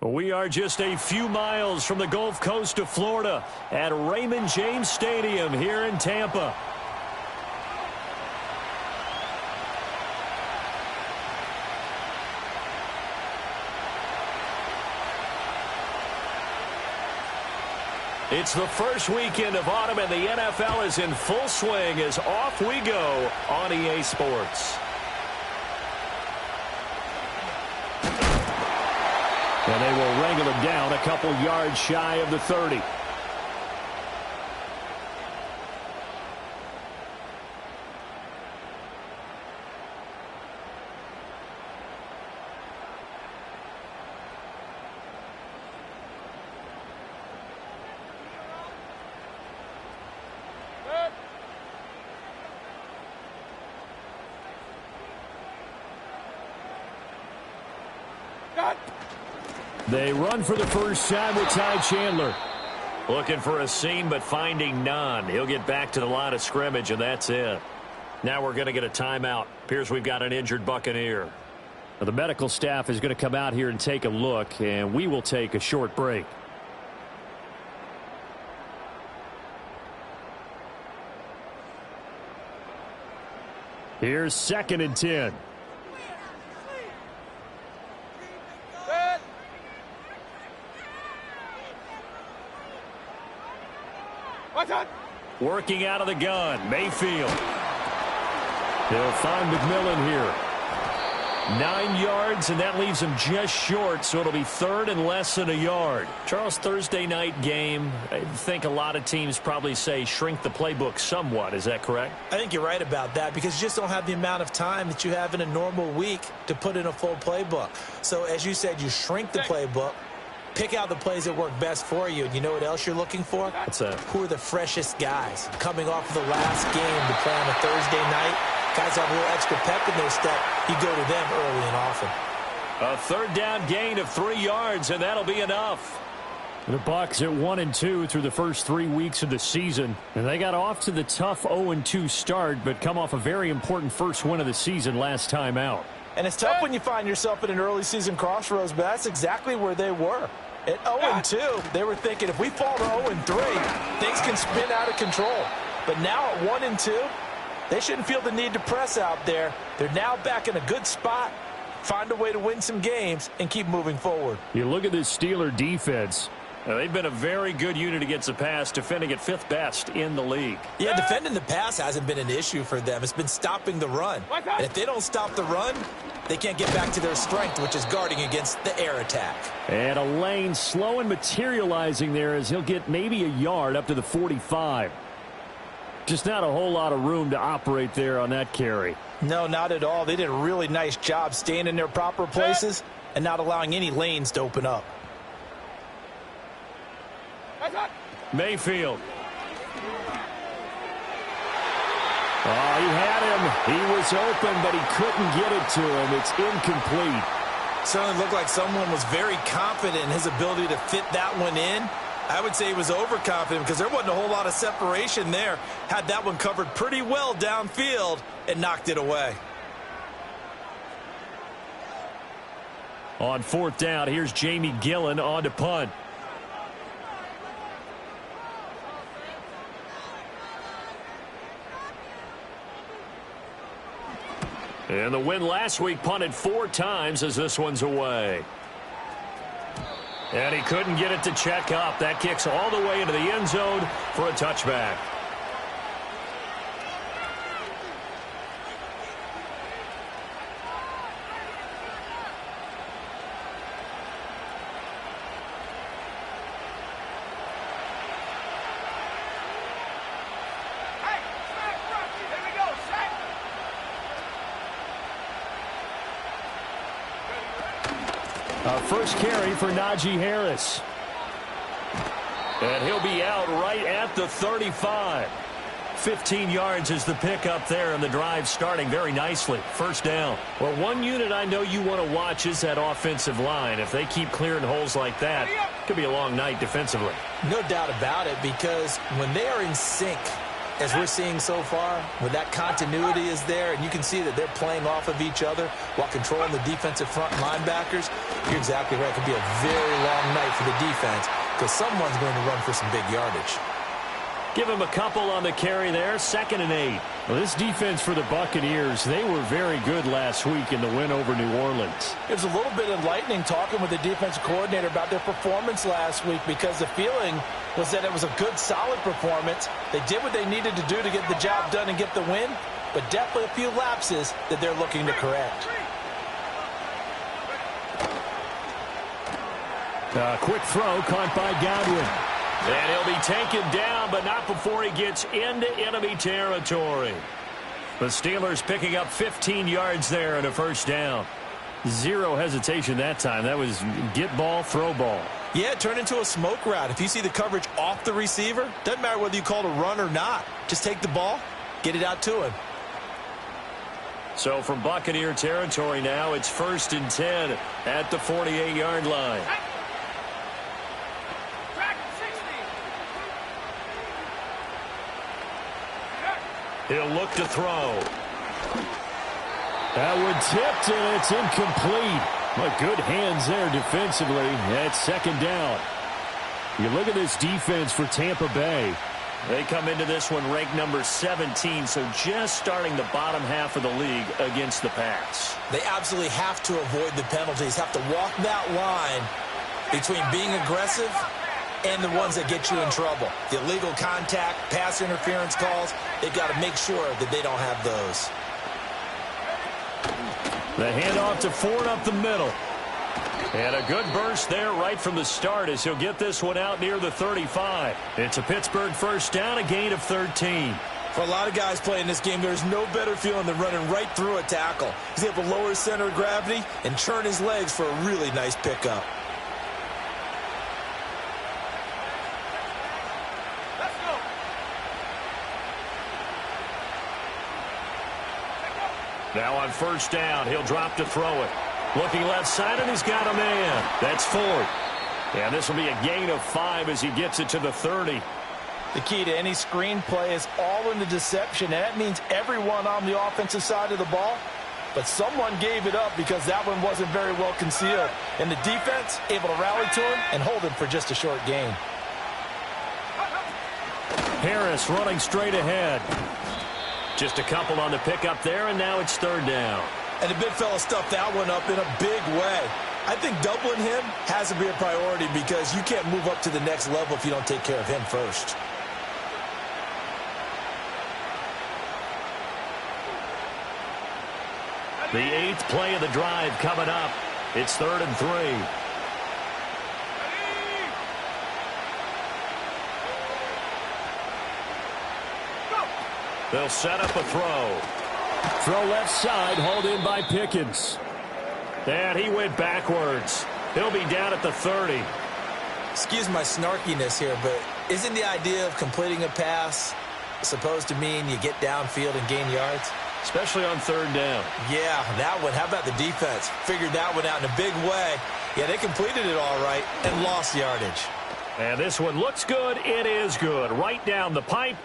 We are just a few miles from the Gulf Coast of Florida at Raymond James Stadium here in Tampa. It's the first weekend of autumn, and the NFL is in full swing as off we go on EA Sports. And they will wrangle him down a couple yards shy of the 30. They run for the first time with Ty Chandler. Looking for a seam, but finding none. He'll get back to the line of scrimmage, and that's it. Now we're going to get a timeout. Appears we've got an injured Buccaneer. Now the medical staff is going to come out here and take a look, and we will take a short break. Here's 2nd and 10. Working out of the gun, Mayfield. They'll find McMillan here. 9 yards, and that leaves him just short, so it'll be 3rd and less than a yard. Charles, Thursday night game, I think a lot of teams probably say shrink the playbook somewhat. Is that correct? I think you're right about that because you just don't have the amount of time that you have in a normal week to put in a full playbook. So, as you said, you shrink the playbook. Pick out the plays that work best for you. And you know what else you're looking for? What's that? Who are the freshest guys coming off of the last game to play on a Thursday night? Guys have a little extra pep in their step. You go to them early and often. A 3rd down gain of 3 yards, and that'll be enough. The Bucs at 1-2 through the first 3 weeks of the season. And they got off to the tough 0-2 start, but come off a very important first win of the season last time out. And it's tough when you find yourself at an early season crossroads, but that's exactly where they were. At 0-2, they were thinking if we fall to 0-3, things can spin out of control. But now at 1-2, they shouldn't feel the need to press out there. They're now back in a good spot, find a way to win some games, and keep moving forward. You look at this Steeler defense. Now, they've been a very good unit against the pass, defending at 5th best in the league. Yeah, defending the pass hasn't been an issue for them. It's been stopping the run. And if they don't stop the run, they can't get back to their strength, which is guarding against the air attack. And a lane slow and materializing there as he'll get maybe a yard up to the 45. Just not a whole lot of room to operate there on that carry. No, not at all. They did a really nice job staying in their proper places and not allowing any lanes to open up. Mayfield. Oh, he had him. He was open, but he couldn't get it to him. It's incomplete. Certainly looked like someone was very confident in his ability to fit that one in. I would say he was overconfident because there wasn't a whole lot of separation there. Had that one covered pretty well downfield and knocked it away. On 4th down, here's Jamie Gillen on to punt. And the win last week punted 4 times as this one's away. And he couldn't get it to check up. That kicks all the way into the end zone for a touchback. First carry for Najee Harris. And he'll be out right at the 35. 15 yards is the pickup there, and the drive starting very nicely. First down. Well, one unit I know you want to watch is that offensive line. If they keep clearing holes like that, it could be a long night defensively. No doubt about it, because when they are in sync as we're seeing so far, when that continuity is there, and you can see that they're playing off of each other while controlling the defensive front linebackers, you're exactly right. It could be a very long night for the defense because someone's going to run for some big yardage. Give him a couple on the carry there, 2nd and 8. Well, this defense for the Buccaneers, they were very good last week in the win over New Orleans. It was a little bit enlightening talking with the defensive coordinator about their performance last week because the feeling was that it was a good, solid performance. They did what they needed to do to get the job done and get the win, but definitely a few lapses that they're looking to correct. Quick throw caught by Godwin. And he'll be taken down, but not before he gets into enemy territory. The Steelers picking up 15 yards there and a first down. Zero hesitation that time. That was get ball, throw ball. Yeah, it turned into a smoke route. If you see the coverage off the receiver, doesn't matter whether you call it a run or not. Just take the ball, get it out to him. So from Buccaneer territory now, it's 1st and 10 at the 48-yard line. He'll look to throw. That one tipped, and it's incomplete. But good hands there defensively. That's 2nd down. You look at this defense for Tampa Bay. They come into this one ranked number 17, so just starting the bottom half of the league against the pass. They absolutely have to avoid the penalties, have to walk that line between being aggressive and the ones that get you in trouble. The illegal contact, pass interference calls, they've got to make sure that they don't have those. The handoff to Ford up the middle. And a good burst there right from the start as he'll get this one out near the 35. It's a Pittsburgh first down, a gain of 13. For a lot of guys playing this game, there's no better feeling than running right through a tackle. He's able to lower his center of gravity and turn his legs for a really nice pickup. Now on first down, he'll drop to throw it. Looking left side, and he's got a man. That's Ford. And this will be a gain of 5 as he gets it to the 30. The key to any screen play is all in the deception, and that means everyone on the offensive side of the ball. But someone gave it up because that one wasn't very well concealed. And the defense able to rally to him and hold him for just a short gain. Harris running straight ahead. Just a couple on the pickup there, and now it's 3rd down. And the big fella stuffed that one up in a big way. I think doubling him has to be a priority because you can't move up to the next level if you don't take care of him first. The 8th play of the drive coming up. It's 3rd and 3. They'll set up a throw. Throw left side, hauled in by Pickens. And he went backwards. He'll be down at the 30. Excuse my snarkiness here, but isn't the idea of completing a pass supposed to mean you get downfield and gain yards? Especially on 3rd down. Yeah, that one. How about the defense? Figured that one out in a big way. Yeah, they completed it all right and lost yardage. And this one looks good. It is good. Right down the pipe.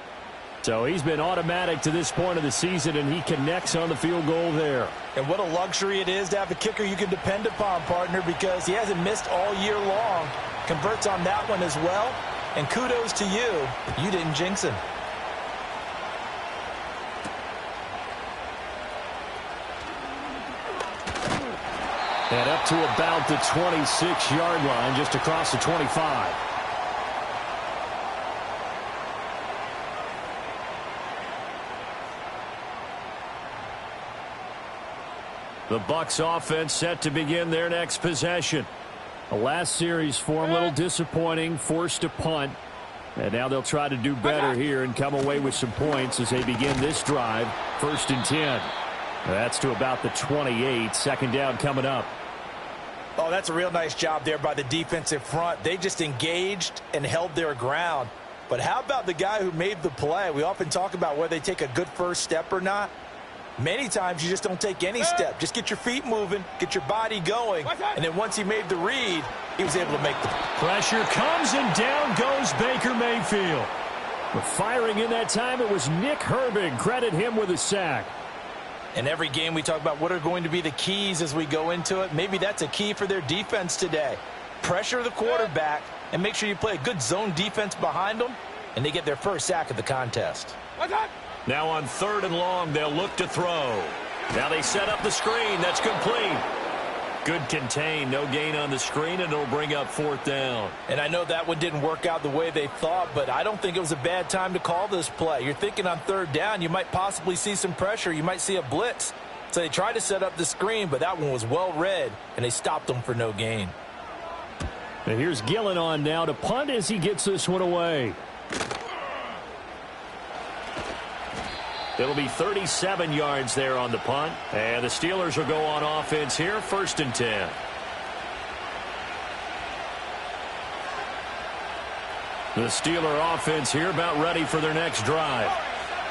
So he's been automatic to this point of the season, and he connects on the field goal there. And what a luxury it is to have a kicker you can depend upon, partner, because he hasn't missed all year long. Converts on that one as well. And kudos to you. You didn't jinx him. And up to about the 26-yard line, just across the 25. The Bucs offense set to begin their next possession. The last series for him, a little disappointing, forced a punt. And now they'll try to do better here and come away with some points as they begin this drive. 1st and 10. That's to about the 28. 2nd down coming up. Oh, that's a real nice job there by the defensive front. They just engaged and held their ground. But how about the guy who made the play? We often talk about whether they take a good first step or not. Many times you just don't take any step. Just get your feet moving, get your body going. And then once he made the read, he was able to make the pressure comes, and down goes Baker Mayfield. But firing in that time, it was Nick Herbig. Credit him with a sack. In every game we talk about what are going to be the keys as we go into it. Maybe that's a key for their defense today. Pressure the quarterback and make sure you play a good zone defense behind them, and they get their first sack of the contest. Now on 3rd and long, they'll look to throw. Now they set up the screen. That's complete. Good contain. No gain on the screen, and it'll bring up 4th down. And I know that one didn't work out the way they thought, but I don't think it was a bad time to call this play. You're thinking on 3rd down, you might possibly see some pressure. You might see a blitz. So they tried to set up the screen, but that one was well read, and they stopped them for no gain. And here's Gillen on now to punt as he gets this one away. It'll be 37 yards there on the punt. And the Steelers will go on offense here, 1st and 10. The Steeler offense here about ready for their next drive.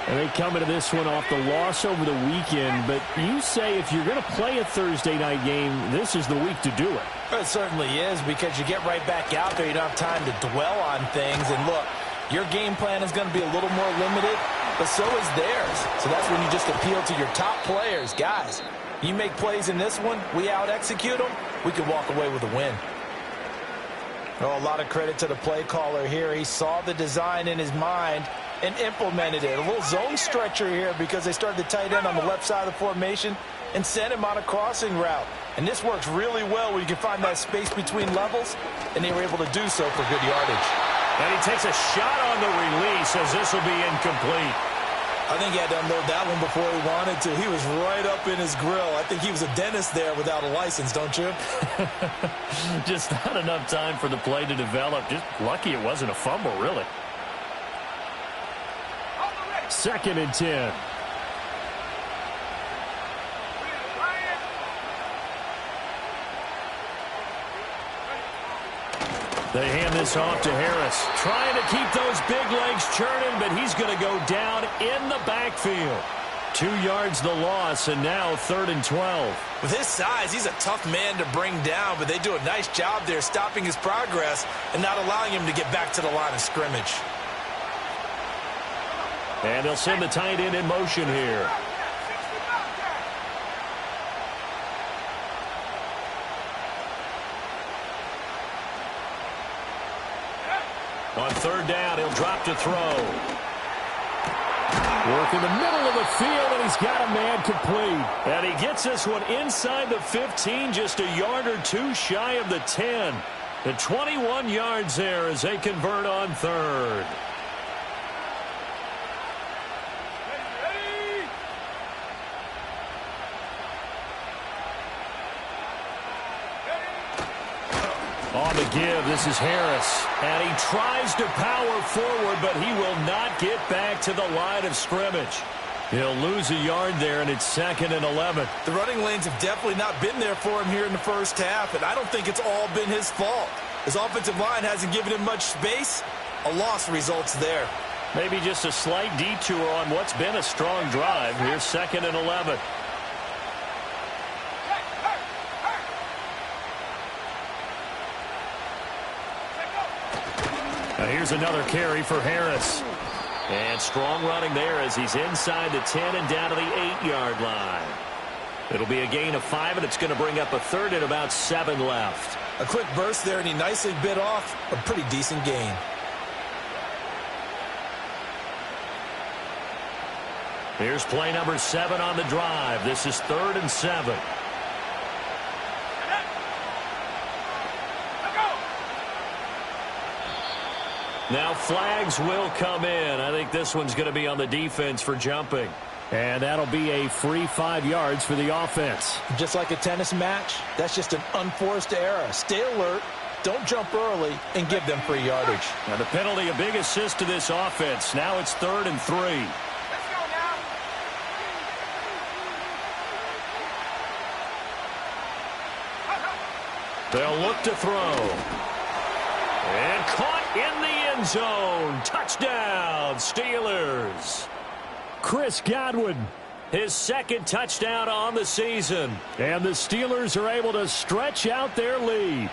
And they come into this one off the loss over the weekend. But you say if you're going to play a Thursday night game, this is the week to do it. It certainly is, because you get right back out there. You don't have time to dwell on things. And look, your game plan is going to be a little more limited, but so is theirs. So that's when you just appeal to your top players. Guys, you make plays in this one, we out-execute them, we can walk away with a win. Oh, a lot of credit to the play caller here. He saw the design in his mind and implemented it. A little zone stretcher here because they started the tight end on the left side of the formation and sent him on a crossing route. And this works really well when you can find that space between levels, and they were able to do so for good yardage. And he takes a shot on the release as this will be incomplete. I think he had to unload that one before he wanted to. He was right up in his grill. I think he was a dentist there without a license, don't you? Just not enough time for the play to develop. Just lucky it wasn't a fumble, really. 2nd and 10. They hand this off to Harris. Trying to keep those big legs churning, but he's going to go down in the backfield. 2 yards the loss, and now 3rd and 12. With his size, he's a tough man to bring down, but they do a nice job there stopping his progress and not allowing him to get back to the line of scrimmage. And they'll send the tight end in motion here. On 3rd down, he'll drop to throw. Work in the middle of the field, and he's got a man complete. And he gets this one inside the 15, just a yard or two shy of the 10. The 21 yards there as they convert on 3rd. On the give, this is Harris. And he tries to power forward, but he will not get back to the line of scrimmage. He'll lose a yard there, and it's 2nd and 11. The running lanes have definitely not been there for him here in the first half, and I don't think it's all been his fault. His offensive line hasn't given him much space. A loss results there. Maybe just a slight detour on what's been a strong drive. Here's 2nd and 11. Now here's another carry for Harris. And strong running there as he's inside the 10 and down to the 8-yard line. It'll be a gain of 5, and it's going to bring up a 3rd and about 7 left. A quick burst there, and he nicely bit off a pretty decent gain. Here's play number 7 on the drive. This is 3rd and 7. Now flags will come in. I think this one's going to be on the defense for jumping. And that'll be a free 5 yards for the offense. Just like a tennis match, that's just an unforced error. Stay alert, don't jump early, and give them free yardage. Now the penalty, a big assist to this offense. Now it's 3rd and 3. They'll look to throw. And caught in the end zone. Touchdown, Steelers. Chris Godwin. His 2nd touchdown on the season. And the Steelers are able to stretch out their lead.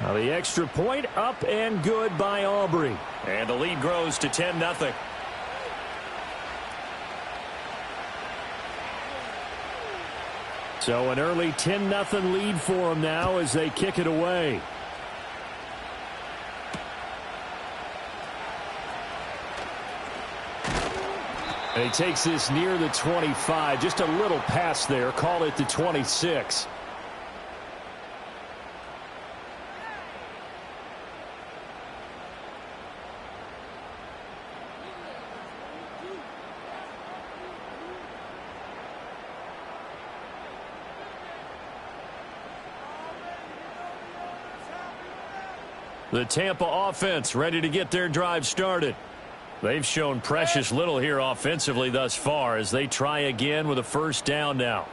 Now the extra point up and good by Aubrey. And the lead grows to 10-0. So an early 10-0 lead for them now as they kick it away. And he takes this near the 25, just a little past there, call it the 26. The Tampa offense ready to get their drive started. They've shown precious little here offensively thus far as they try again with a first down now.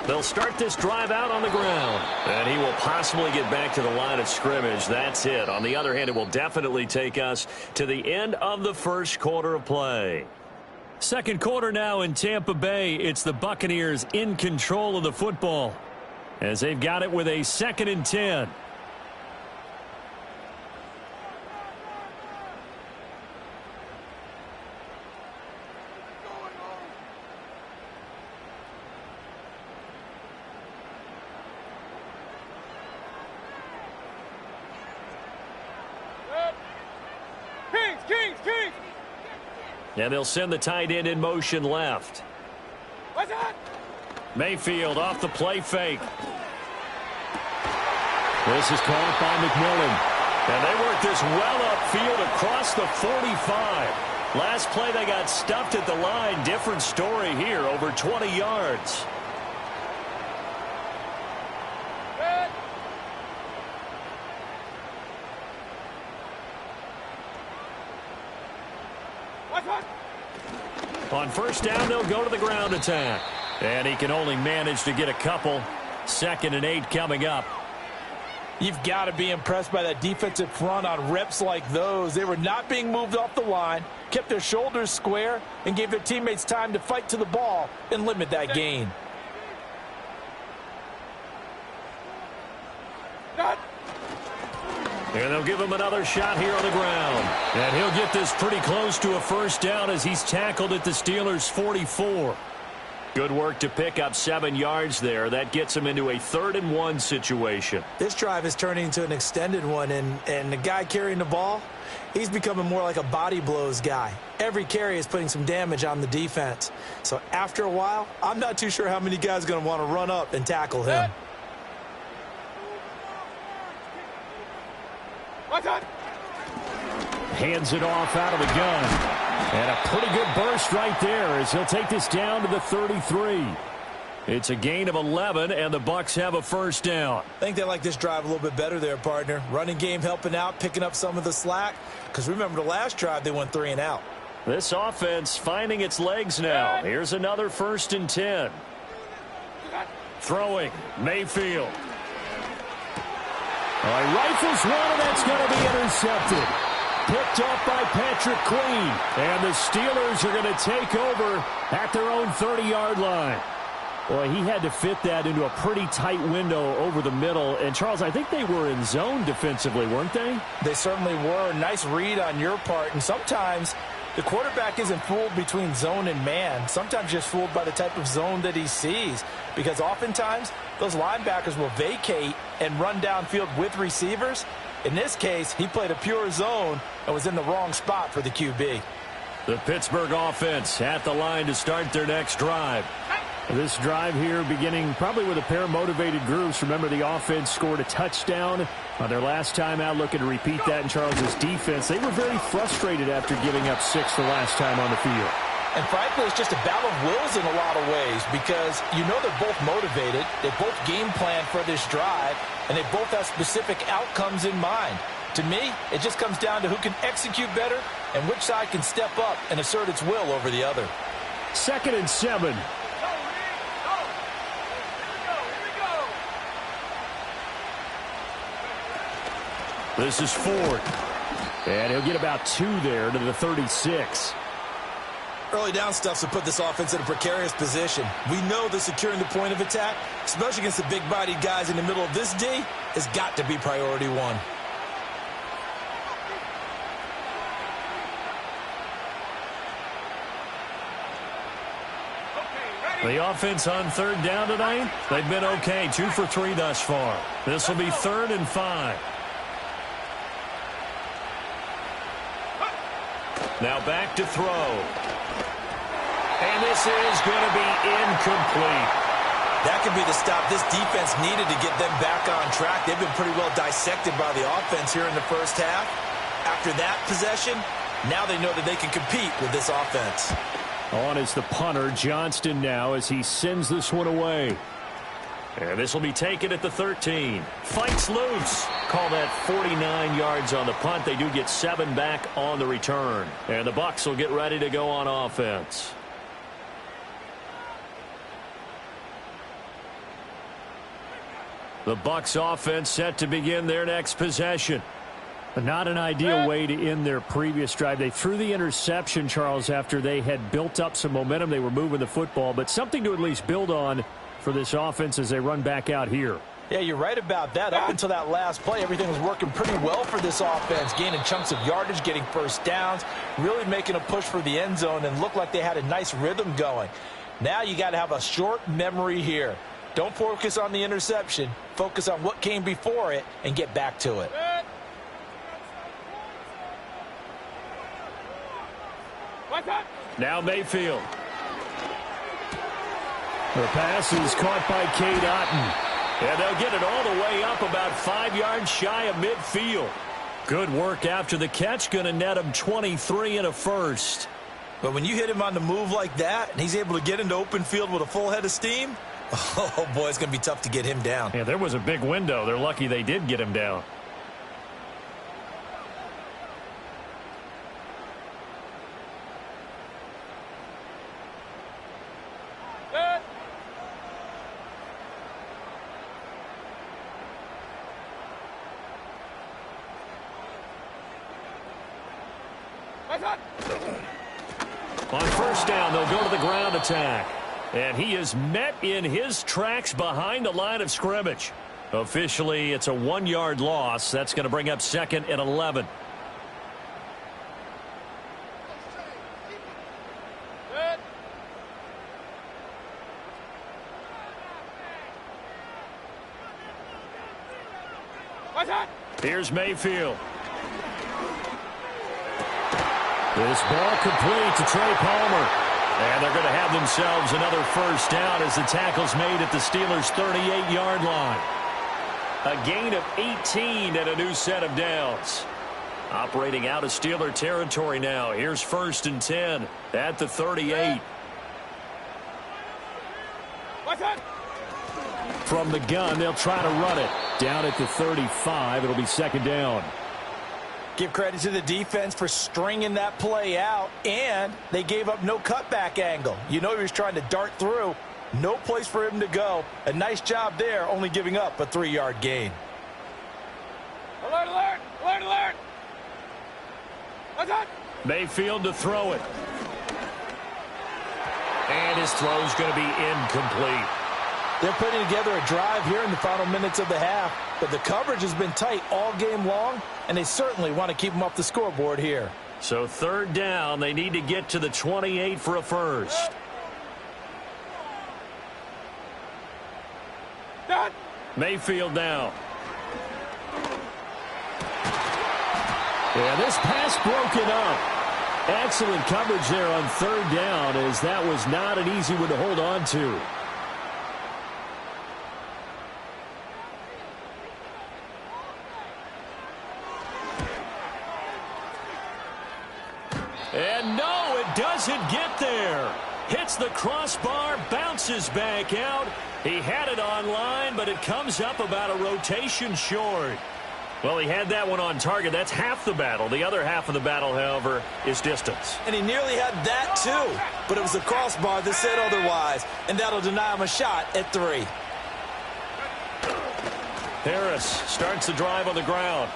They'll start this drive out on the ground. And he will possibly get back to the line of scrimmage. That's it. On the other hand, it will definitely take us to the end of the first quarter of play. Second quarter now in Tampa Bay. It's the Buccaneers in control of the football as they've got it with a 2nd and 10. And they'll send the tight end in motion left. Mayfield off the play fake. This is caught by McMillan. And they work this well upfield across the 45. Last play they got stuffed at the line. Different story here, over 20 yards. On first down, they'll go to the ground attack. And he can only manage to get a couple. 2nd and 8 coming up. You've got to be impressed by that defensive front on reps like those. They were not being moved off the line, kept their shoulders square, and gave their teammates time to fight to the ball and limit that gain. And they'll give him another shot here on the ground. And he'll get this pretty close to a first down as he's tackled at the Steelers' 44. Good work to pick up 7 yards there. That gets him into a 3rd and 1 situation. This drive is turning into an extended one, and the guy carrying the ball, he's becoming more like a body blows guy. Every carry is putting some damage on the defense. So after a while, I'm not too sure how many guys are going to want to run up and tackle him. Hands it off out of the gun. And a pretty good burst right there as he'll take this down to the 33. It's a gain of 11, and the Bucs have a first down. I think they like this drive a little bit better there, partner. Running game helping out, picking up some of the slack. Because remember the last drive, they went 3 and out. This offense finding its legs now. Here's another 1st and 10. Throwing, Mayfield. He rifles one, and that's going to be intercepted. Picked off by Patrick Queen. And the Steelers are going to take over at their own 30-yard line. Well, he had to fit that into a pretty tight window over the middle. And, Charles, I think they were in zone defensively, weren't they? They certainly were. Nice read on your part. And sometimes the quarterback isn't fooled between zone and man. Sometimes just fooled by the type of zone that he sees. Because oftentimes those linebackers will vacate and run downfield with receivers. In this case, he played a pure zone and was in the wrong spot for the QB. The Pittsburgh offense at the line to start their next drive. This drive here beginning probably with a pair of motivated groups. Remember, the offense scored a touchdown on their last time out, looking to repeat that in Charles' defense. They were very frustrated after giving up 6 the last time on the field. And frankly, it's just a battle of wills in a lot of ways because you know they're both motivated. They both game plan for this drive, and they both have specific outcomes in mind. To me, it just comes down to who can execute better and which side can step up and assert its will over the other. 2nd and 7. This is Ford. And he'll get about 2 there to the 36. Early down stuffs will put this offense in a precarious position. We know that securing the point of attack, especially against the big-bodied guys in the middle of this D, has got to be priority one. The offense on third down tonight, they've been okay. 2 for 3 thus far. This will be 3rd and 5. Now back to throw. And this is going to be incomplete. That could be the stop this defense needed to get them back on track. They've been pretty well dissected by the offense here in the first half. After that possession, now they know that they can compete with this offense. On is the punter, Johnston, now as he sends this one away. And this will be taken at the 13. Fights loose. Call that 49 yards on the punt. They do get 7 back on the return. And the Bucs will get ready to go on offense. The Bucs offense set to begin their next possession. Not an ideal way to end their previous drive. They threw the interception, Charles, after they had built up some momentum. They were moving the football, but something to at least build on for this offense as they run back out here. Yeah, you're right about that. Up until that last play, everything was working pretty well for this offense, gaining chunks of yardage, getting first downs, really making a push for the end zone, and looked like they had a nice rhythm going. Now you got to have a short memory here. Don't focus on the interception. Focus on what came before it and get back to it. Now Mayfield. The pass is caught by Cade Otton. And they'll get it all the way up about 5 yards shy of midfield. Good work after the catch. Going to net him 23 and a first. But when you hit him on the move like that, and he's able to get into open field with a full head of steam, oh, boy, it's going to be tough to get him down. Yeah, there was a big window. They're lucky they did get him down. On first down, they'll go to the ground attack. And he is met in his tracks behind the line of scrimmage. Officially, it's a 1-yard loss. That's going to bring up 2nd and 11. Here's Mayfield. This ball complete to Trey Palmer. And they're going to have themselves another first down as the tackle's made at the Steelers' 38-yard line. A gain of 18 and a new set of downs. Operating out of Steeler territory now. Here's 1st and 10 at the 38. From the gun, they'll try to run it. Down at the 35, it'll be 2nd down. Give credit to the defense for stringing that play out, and they gave up no cutback angle. You know he was trying to dart through. No place for him to go. A nice job there, only giving up a 3-yard gain. Alert, alert! Alert, alert! What's that? Mayfield to throw it. And his throw's going to be incomplete. They're putting together a drive here in the final minutes of the half, but the coverage has been tight all game long, and they certainly want to keep them off the scoreboard here. So 3rd down, they need to get to the 28 for a first. Mayfield now. Yeah, this pass broken up. Excellent coverage there on 3rd down, as that was not an easy one to hold on to. And no, it doesn't get there. Hits the crossbar, bounces back out. He had it on line, but it comes up about a rotation short. Well, he had that one on target. That's half the battle. The other half of the battle, however, is distance. And he nearly had that, too. But it was the crossbar that said otherwise, and that'll deny him a shot at 3. Harris starts the drive on the ground.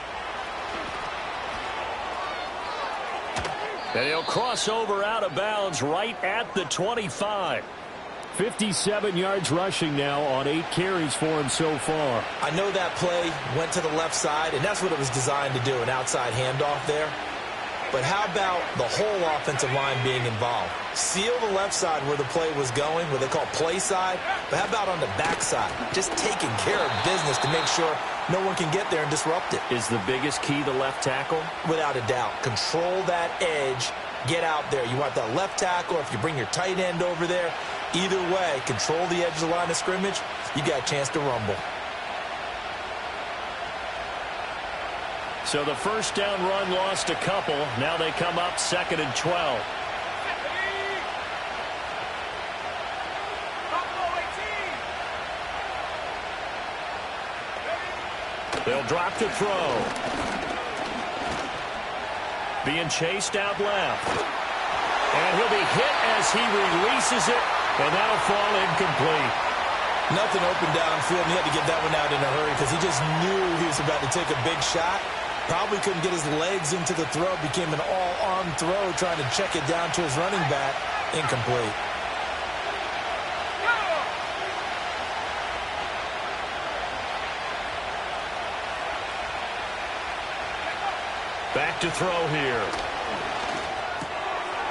And he'll cross over out of bounds right at the 25. 57 yards rushing now on 8 carries for him so far. I know that play went to the left side, and that's what it was designed to do, an outside handoff there. But how about the whole offensive line being involved? Seal the left side where the play was going, what they call play side. But how about on the back side? Just taking care of business to make sure no one can get there and disrupt it. Is the biggest key the left tackle? Without a doubt. Control that edge. Get out there. You want that left tackle, if you bring your tight end over there. Either way, control the edge of the line of scrimmage. You got a chance to rumble. So the first down run lost a couple. Now they come up 2nd and 12. They'll drop the throw. Being chased out left. And he'll be hit as he releases it, and that'll fall incomplete. Nothing open downfield, and he had to get that one out in a hurry because he just knew he was about to take a big shot. Probably couldn't get his legs into the throw. Became an all-arm throw, trying to check it down to his running back. Incomplete. Back to throw here.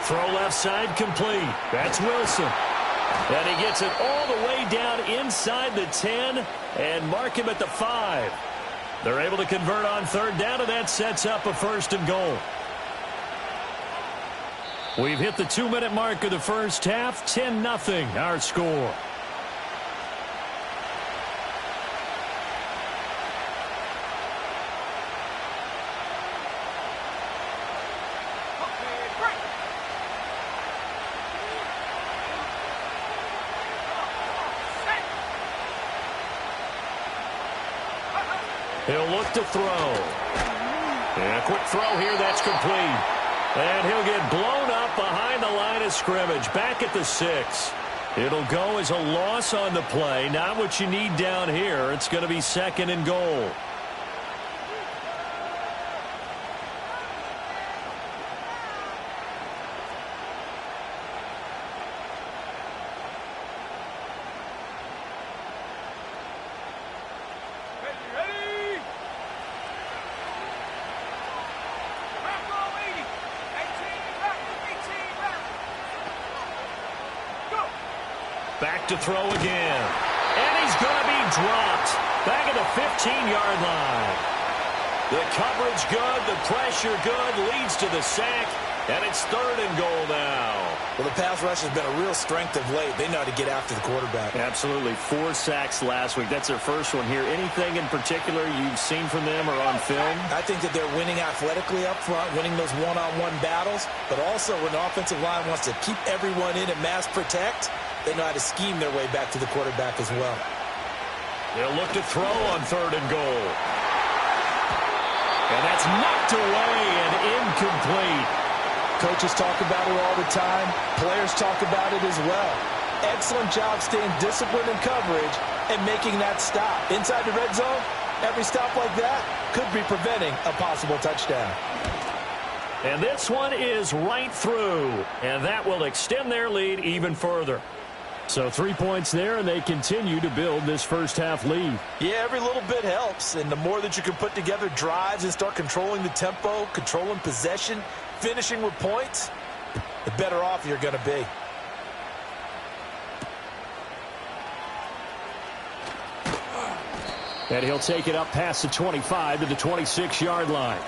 Throw left side complete. That's Wilson. And he gets it all the way down inside the 10 and mark him at the 5. They're able to convert on 3rd down, and that sets up a 1st and goal. We've hit the 2-minute mark of the first half. 10-0 our score. He'll look to throw. And a quick throw here, that's complete. And he'll get blown up behind the line of scrimmage, back at the 6. It'll go as a loss on the play. Not what you need down here. It's going to be 2nd and goal. Back to throw again. And he's going to be dropped. Back at the 15-yard line. The coverage good, the pressure good, leads to the sack, and it's 3rd and goal now. Well, the pass rush has been a real strength of late. They know how to get after the quarterback. Absolutely. 4 sacks last week. That's their first one here. Anything in particular you've seen from them or on film? I think that they're winning athletically up front, winning those one-on-one battles, but also when the offensive line wants to keep everyone in and mass protect, they know how to scheme their way back to the quarterback as well. They'll look to throw on 3rd and goal. And that's knocked away and incomplete. Coaches talk about it all the time. Players talk about it as well. Excellent job staying disciplined in coverage and making that stop. Inside the red zone, every stop like that could be preventing a possible touchdown. And this one is right through. And that will extend their lead even further. So 3 points there, and they continue to build this first half lead. Yeah, every little bit helps. And the more that you can put together drives and start controlling the tempo, controlling possession, finishing with points, the better off you're going to be. And he'll take it up past the 25 to the 26-yard line.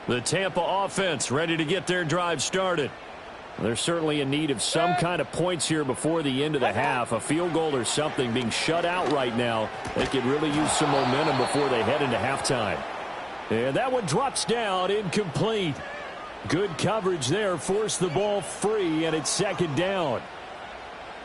The Tampa offense ready to get their drive started. They're certainly in need of some kind of points here before the end of the half. A field goal or something, being shut out right now. They could really use some momentum before they head into halftime. And that one drops down, incomplete. Good coverage there, forced the ball free, and it's 2nd down.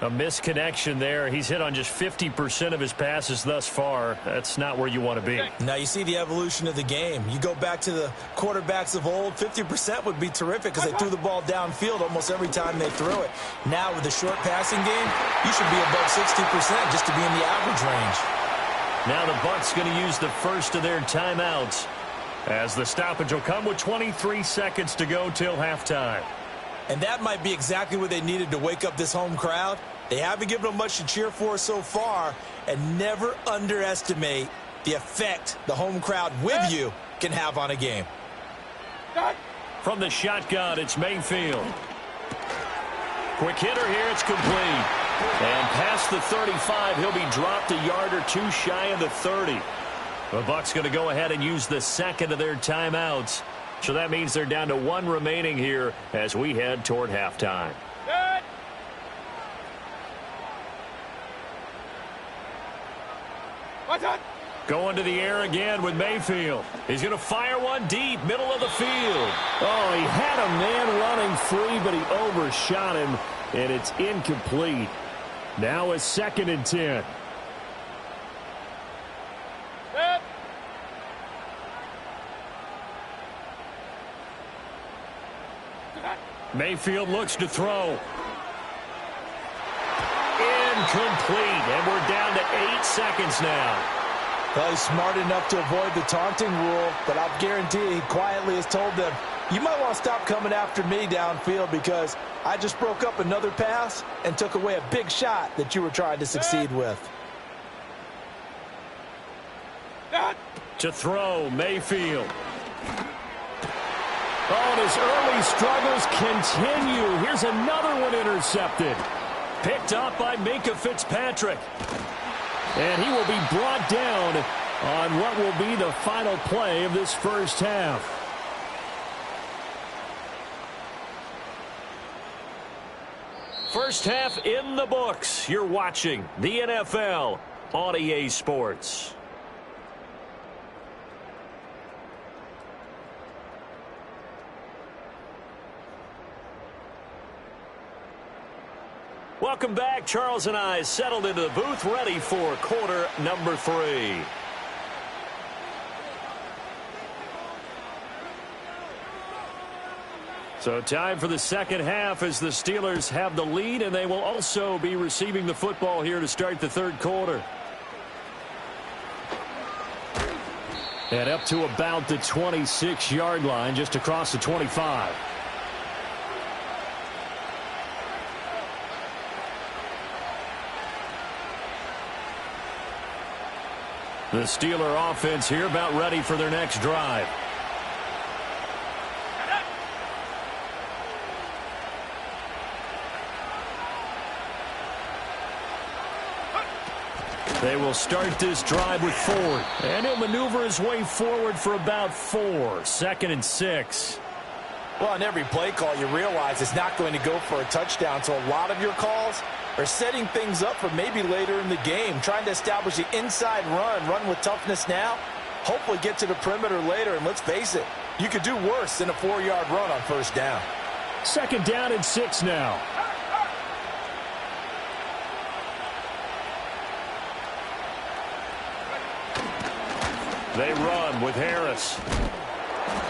A misconnection there. He's hit on just 50% of his passes thus far. That's not where you want to be. Now you see the evolution of the game. You go back to the quarterbacks of old, 50% would be terrific because they threw the ball downfield almost every time they threw it. Now with the short passing game, you should be above 60% just to be in the average range. Now the Bucs going to use the first of their timeouts as the stoppage will come with 23 seconds to go till halftime. And that might be exactly what they needed to wake up this home crowd. They haven't given them much to cheer for so far, and never underestimate the effect the home crowd with you can have on a game. From the shotgun, it's Mayfield. Quick hitter here, it's complete. And past the 35, he'll be dropped a yard or two shy of the 30. The Bucs going to go ahead and use the second of their timeouts. So that means they're down to one remaining here as we head toward halftime. Going to the air again with Mayfield. He's going to fire one deep, middle of the field. Oh, he had a man running free, but he overshot him, and it's incomplete. Now it's 2nd and 10. Mayfield looks to throw. Incomplete, and we're down to 8 seconds now. Well, he's smart enough to avoid the taunting rule, but I'll guarantee he quietly has told them, you might want to stop coming after me downfield because I just broke up another pass and took away a big shot that you were trying to succeed with. To throw, Mayfield. Oh, and his early struggles continue. Here's another one intercepted. Picked up by Minka Fitzpatrick. And he will be brought down on what will be the final play of this first half. First half in the books. You're watching the NFL on EA Sports. Welcome back. Charles and I settled into the booth, ready for quarter number 3. So time for the second half as the Steelers have the lead, and they will also be receiving the football here to start the third quarter. And up to about the 26-yard line, just across the 25. The Steeler offense here about ready for their next drive. They will start this drive with Ford. And he'll maneuver his way forward for about 4. 2nd and 6. Well, on every play call, you realize it's not going to go for a touchdown. So a lot of your calls are setting things up for maybe later in the game, trying to establish the inside run with toughness now, hopefully get to the perimeter later. And let's face it, you could do worse than a 4-yard run on first down. 2nd down and 6 now. They run with Harris.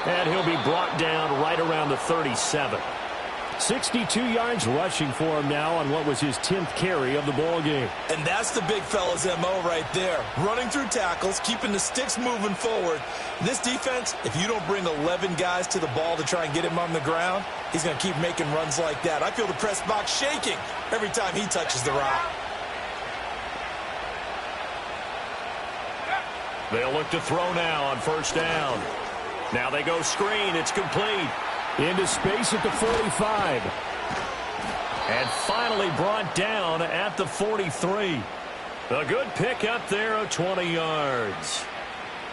And he'll be brought down right around the 37. 62 yards rushing for him now on what was his 10th carry of the ball game. And that's the big fella's MO right there. Running through tackles, keeping the sticks moving forward. This defense, if you don't bring 11 guys to the ball to try and get him on the ground, he's going to keep making runs like that. I feel the press box shaking every time he touches the rock. They'll look to throw now on first down. Now they go screen. It's complete. Into space at the 45. And finally brought down at the 43. A good pick up there of 20 yards.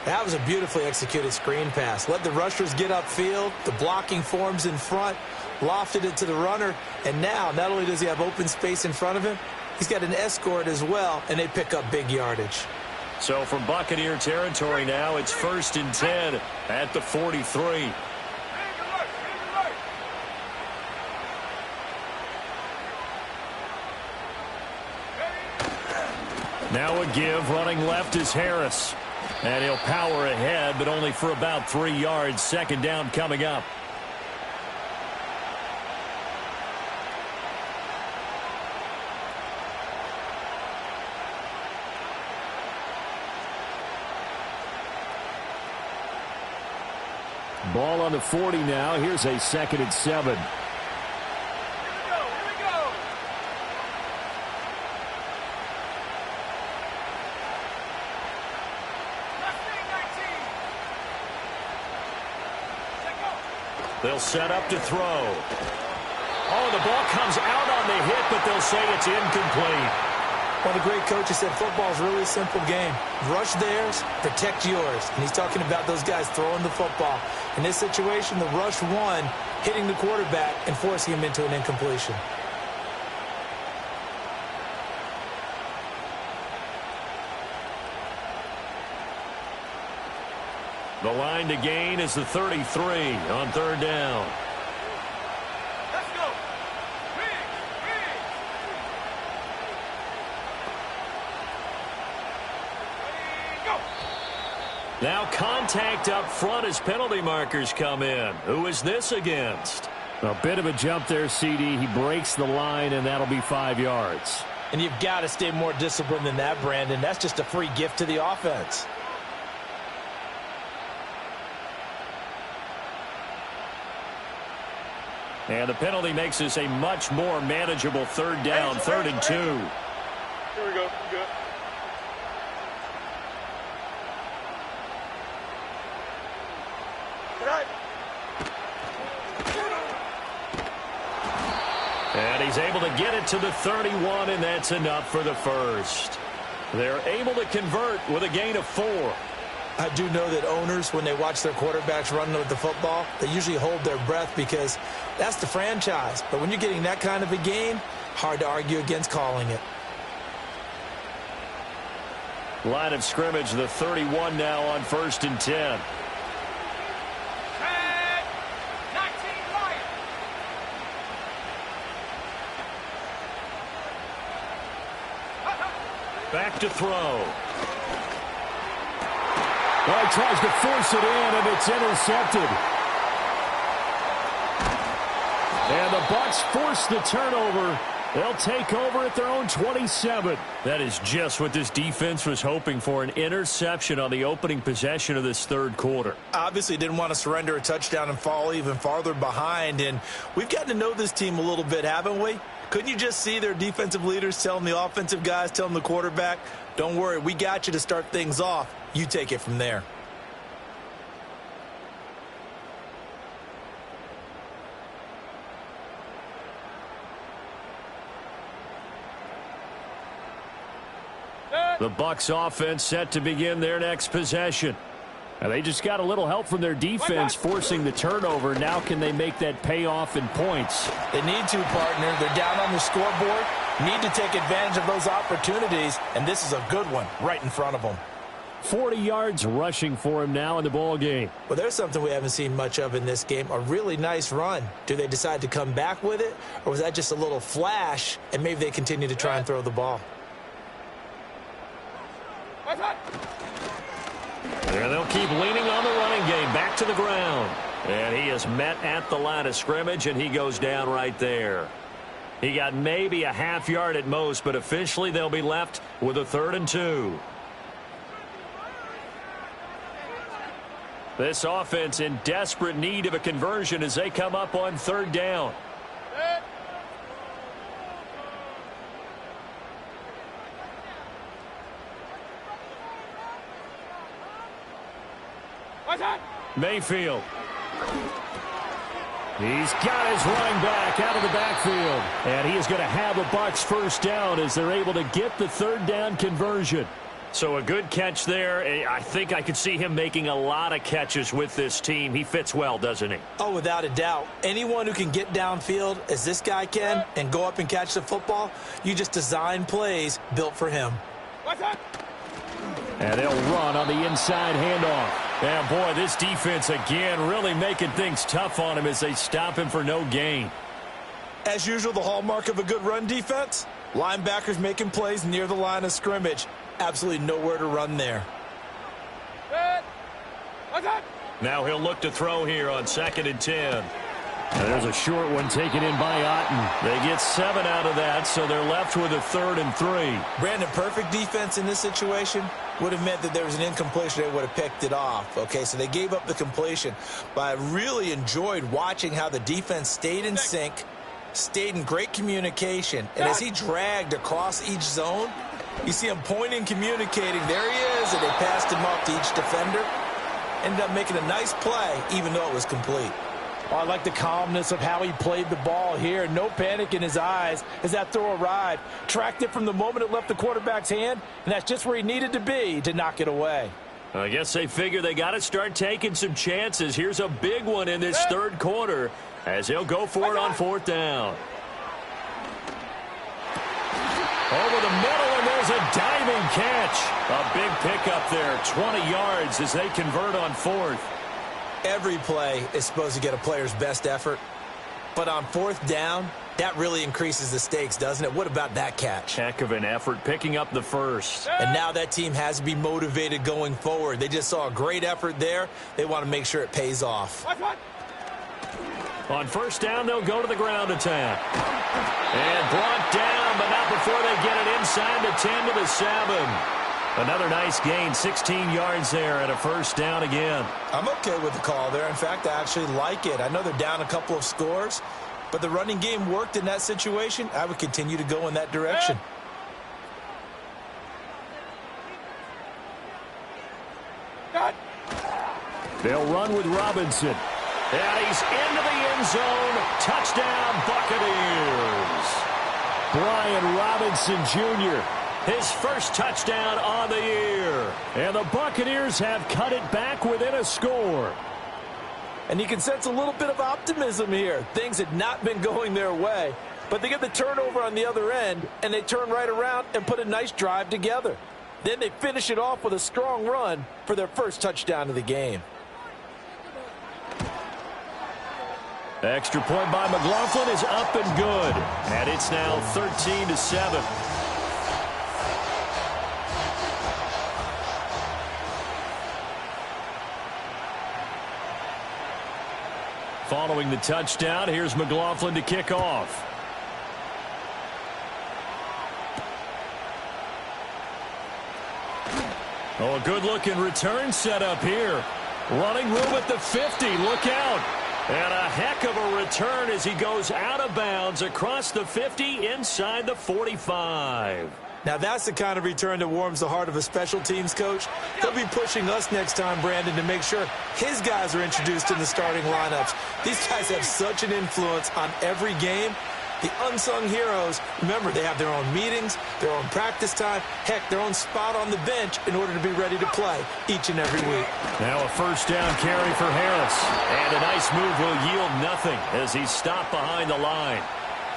That was a beautifully executed screen pass. Let the rushers get upfield. The blocking forms in front. Lofted it to the runner. And now, not only does he have open space in front of him, he's got an escort as well, and they pick up big yardage. So from Buccaneer territory now, it's 1st and 10 at the 43. Now a give. Running left is Harris. And he'll power ahead, but only for about 3 yards. Second down coming up. Ball on the 40 now. Here's a 2nd and 7. They'll set up to throw. Oh, the ball comes out on the hit, but they'll say it's incomplete. One of the great coaches said football is really a simple game. Rush theirs, protect yours. And he's talking about those guys throwing the football. In this situation, the rush one, hitting the quarterback and forcing him into an incompletion. The line to gain is the 33 on 3rd down. Let's go. Go. Now contact up front as penalty markers come in. Who is this against? A bit of a jump there, CD. He breaks the line, and that'll be 5 yards. And you've got to stay more disciplined than that, Brandon. That's just a free gift to the offense. And the penalty makes this a much more manageable 3rd down, 3rd and 2. Here we go. Good. Right. And he's able to get it to the 31, and that's enough for the first. They're able to convert with a gain of 4. I do know that owners, when they watch their quarterbacks run with the football, they usually hold their breath because that's the franchise. But when you're getting that kind of a game, hard to argue against calling it. Line of scrimmage, the 31 now on 1st and 10. Back to throw. Well, he tries to force it in, and it's intercepted. And the Bucs force the turnover. They'll take over at their own 27. That is just what this defense was hoping for, an interception on the opening possession of this 3rd quarter. Obviously didn't want to surrender a touchdown and fall even farther behind. And we've gotten to know this team a little bit, haven't we? Couldn't you just see their defensive leaders telling the offensive guys, telling the quarterback, don't worry, we got you to start things off. You take it from there. The Bucs offense set to begin their next possession. And they just got a little help from their defense forcing the turnover. Now can they make that pay off in points? They need to, partner. They're down on the scoreboard. Need to take advantage of those opportunities. And this is a good one right in front of them. 40 yards rushing for him now in the ball game. Well, there's something we haven't seen much of in this game, a really nice run. Do they decide to come back with it, or was that just a little flash, and maybe they continue to try and throw the ball? There they'll keep leaning on the running game, back to the ground. And he is met at the line of scrimmage, and he goes down right there. He got maybe a half yard at most, but officially they'll be left with a 3rd and 2. This offense in desperate need of a conversion as they come up on 3rd down. Mayfield. He's got his running back out of the backfield. And he is going to have the Bucs first down as they're able to get the 3rd down conversion. So a good catch there. I think I could see him making a lot of catches with this team. He fits well, doesn't he? Oh, without a doubt. Anyone who can get downfield, as this guy can, and go up and catch the football, you just design plays built for him. And they'll run on the inside handoff. And, boy, this defense, again, really making things tough on him as they stop him for no gain. As usual, the hallmark of a good run defense, linebackers making plays near the line of scrimmage. Absolutely nowhere to run there. Now he'll look to throw here on 2nd and 10. And there's a short one taken in by Otten. They get 7 out of that, so they're left with a 3rd and 3. Brandon, perfect defense in this situation would have meant that there was an incompletion. They would have picked it off. Okay, so they gave up the completion. But I really enjoyed watching how the defense stayed in sync, stayed in great communication. And as he dragged across each zone, you see him pointing, communicating. There he is, and they passed him up to each defender. Ended up making a nice play, even though it was complete. Oh, I like the calmness of how he played the ball here. No panic in his eyes as that throw arrived. Tracked it from the moment it left the quarterback's hand, and that's just where he needed to be to knock it away. I guess they figure they got to start taking some chances. Here's a big one in this 3rd quarter as he'll go for it on 4th down. Over the middle, and there's a diving catch. A big pickup there, 20 yards as they convert on 4th. Every play is supposed to get a player's best effort. But on 4th down, that really increases the stakes, doesn't it? What about that catch? Heck of an effort picking up the 1st. And now that team has to be motivated going forward. They just saw a great effort there. They want to make sure it pays off. On 1st down, they'll go to the ground attack. And brought down, but not before they get it inside the 10 to the 7. Another nice gain, 16 yards there and a 1st down again. I'm okay with the call there. In fact, I actually like it. I know they're down a couple of scores, but the running game worked in that situation. I would continue to go in that direction. They'll run with Robinson. And he's into the end zone. Touchdown, Buccaneers. Brian Robinson Jr. His 1st touchdown on the year. And the Buccaneers have cut it back within a score. And you can sense a little bit of optimism here. Things had not been going their way, but they get the turnover on the other end, and they turn right around and put a nice drive together. Then they finish it off with a strong run for their 1st touchdown of the game. The extra point by McLaughlin is up and good. And it's now 13 to 7. Following the touchdown, here's McLaughlin to kick off. Oh, a good-looking return set up here. Running room at the 50. Look out. And a heck of a return as he goes out of bounds across the 50 inside the 45. Now, that's the kind of return that warms the heart of a special teams coach. He'll be pushing us next time, Brandon, to make sure his guys are introduced in the starting lineups. These guys have such an influence on every game. The unsung heroes, remember, they have their own meetings, their own practice time, heck, their own spot on the bench in order to be ready to play each and every week. Now a 1st down carry for Harris. And a nice move will yield nothing as he's stopped behind the line.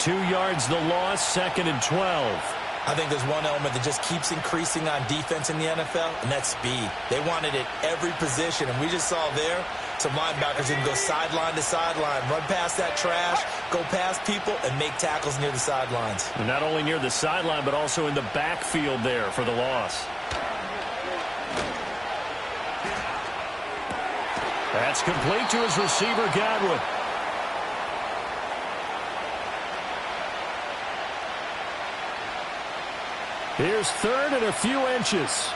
2 yards the loss, 2nd and 12. I think there's one element that just keeps increasing on defense in the NFL, and that's speed. They want it at every position, and we just saw there some linebackers who can go sideline to sideline, run past that trash, go past people, and make tackles near the sidelines. And not only near the sideline, but also in the backfield there for the loss. That's complete to his receiver, Godwin. Here's 3rd and a few inches.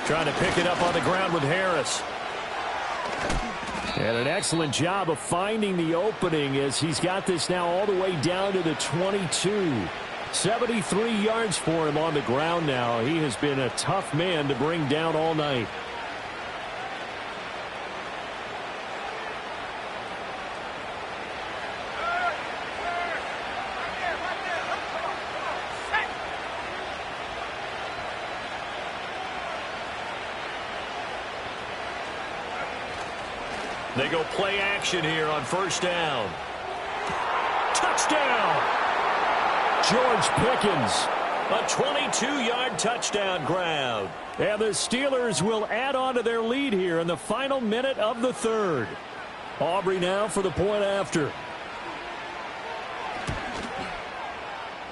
Trying to pick it up on the ground with Harris. And an excellent job of finding the opening as he's got this now all the way down to the 22. 73 yards for him on the ground now. He has been a tough man to bring down all night. They go play action here on 1st down. Touchdown! George Pickens A 22-yard touchdown grab. And the Steelers will add on to their lead here in the final minute of the third. Aubrey now for the point after.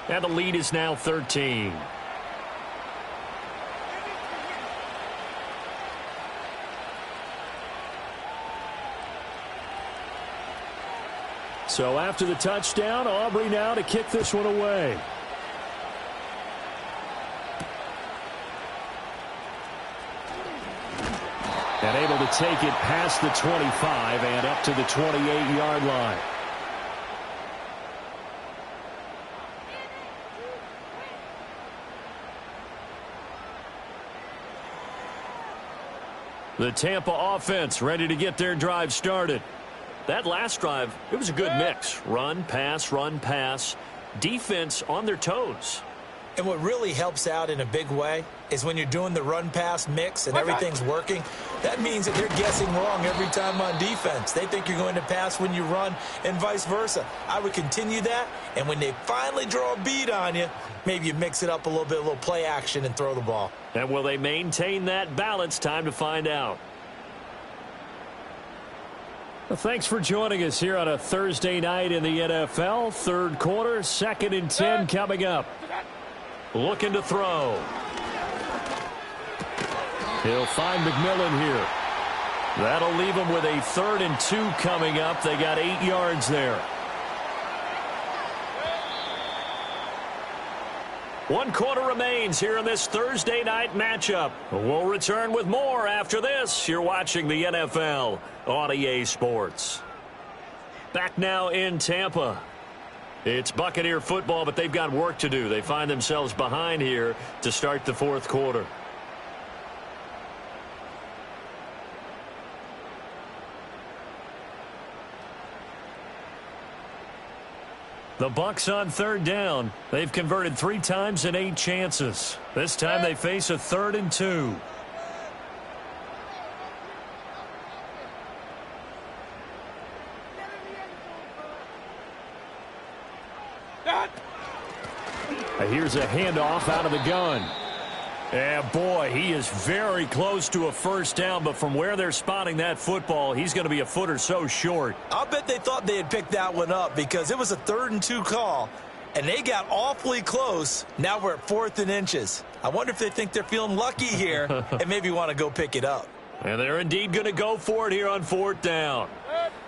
And the lead is now 13. So after the touchdown, Aubrey now to kick this one away. And able to take it past the 25 and up to the 28-yard line. The Tampa offense ready to get their drive started. That last drive, it was a good mix. Run, pass, defense on their toes. And what really helps out in a big way is when you're doing the run-pass mix and everything's working, that means that they're guessing wrong every time on defense. They think you're going to pass when you run and vice versa. I would continue that, and when they finally draw a beat on you, maybe you mix it up a little play action and throw the ball. And will they maintain that balance? Time to find out. Well, thanks for joining us here on a Thursday night in the NFL. Third quarter, 2nd and 10 coming up. Looking to throw. He'll find McMillan here. That'll leave him with a 3rd and 2 coming up. They got 8 yards there. 1 quarter remains here in this Thursday night matchup. We'll return with more after this. You're watching the NFL on EA Sports. Back now in Tampa. It's Buccaneer football, but they've got work to do. They find themselves behind here to start the 4th quarter. The Bucs on 3rd down. They've converted 3 times in 8 chances. This time they face a 3rd and 2. Here's a handoff out of the gun. And boy, he is very close to a 1st down, but from where they're spotting that football, he's going to be a foot or so short. I'll bet they thought they had picked that one up because it was a 3rd and 2 call, and they got awfully close. Now we're at 4th and inches. I wonder if they think they're feeling lucky here and maybe want to go pick it up. And they're indeed going to go for it here on 4th down.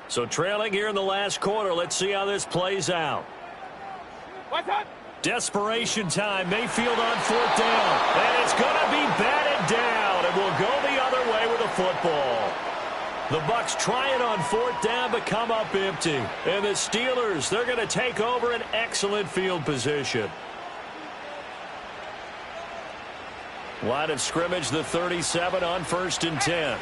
So trailing here in the last quarter, let's see how this plays out. What's up? Desperation time. Mayfield on 4th down. And it's going to be batted down. And will go the other way with the football. The Bucs try it on 4th down, but come up empty. And the Steelers, they're going to take over an excellent field position. Line of scrimmage, the 37 on 1st and 10.